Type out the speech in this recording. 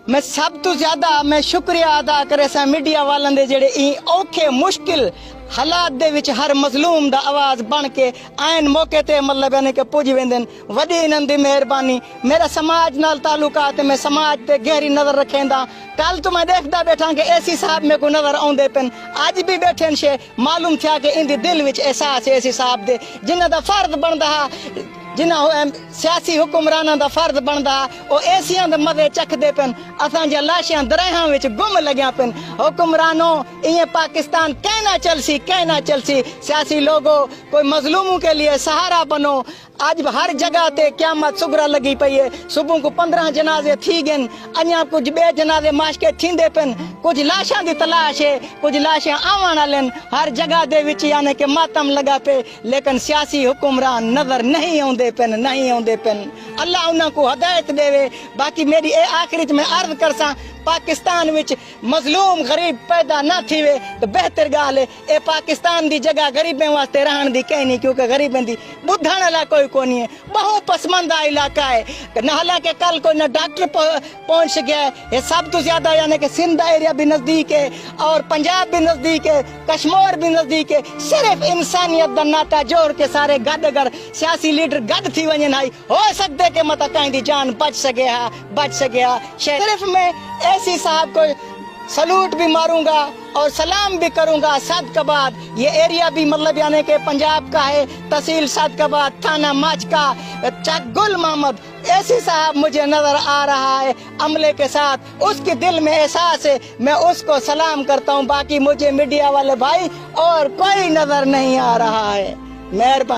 मैं सब तो ज्यादा मैं शुक्रिया अदा करे सा मीडिया वालों दे जेड़े ई औखे मुश्किल हालात दे विच हर मजलूम दा आवाज बन के आयन मौके ते मतलब यानी कि पुज वेंदन वडी इन्हां दी मेहरबानी। मेरा समाज नाल ताल्लुकात मैं समाज ते गहरी नजर रखेंदा। कल तो मैं देखदा बैठा कि एसी साहब मेरे को नजर आउंदे पेन, अज भी बैठे शे मालूम था कि इंदी दिल विच एहसास एसी साहब दे जिन्हां दा फर्ज बनदा जिन्हां सियासी हुक्मरानां दा फर्ज बनदा ओ एसियां दे मजे चखदे पेन। असां जे लाशां दरहां विच गुम लग्या पेन। हुक्मरानों ये पाकिस्तान कहना चलसी सियासी लोगों कोई मजलूमों के लिए सहारा बनो। आज हर जगह ते क्यामत सुगरा लगी पई है। सुबह को 15 जनाजे थी गए, अञा कुछ बे जनाजे माशके थींदे पेन। कुछ लाशां दी तलाश है, कुछ लाशां आवन वालन। हर जगह दे विच यानी कि मातम लगा पे, लेकिन सियासी हुक्मरान नजर नहीं आउंदे पेन। अल्लाह उन्हां को हदायत देवे। बाकी मेरी ए आखिरी में अर्ज करसा, पाकिस्तान विच मजलूम गरीब पैदा ना थीवे तो बेहतर गाल है। ए पाकिस्तान दी जगह गरीबें वास्ते रहन दी कहीं नहीं, क्योंकि गरीबें दी बुद्धण वाला कोई कोनी है। बहु पसमंदा इलाका है। न हालांकि कल कोई न डॉक्टर पहुंच गया है। ये सब तो ज्यादा यानी कि सिंध एरिया भी नजदीक है और पंजाब भी नजदीक है, कश्मीर भी नजदीक है। सिर्फ इंसानियत दा नाता जोड़ के सारे गद अगर सियासी लीडर गद थी वजन आई हो सकते कि मत कहीं दी जान बच सके। सिर्फ मैं ऐसी साहब को सलूट भी मारूंगा और सलाम भी करूंगा। सादकाबाद ये एरिया भी मतलब यानी कि पंजाब का है, तहसील सादकाबाद, थाना माचका, गुल मोहम्मद ऐसी साहब मुझे नजर आ रहा है अमले के साथ। उसके दिल में एहसास है, मैं उसको सलाम करता हूं। बाकी मुझे मीडिया वाले भाई और कोई नजर नहीं आ रहा है। मेहरबानी।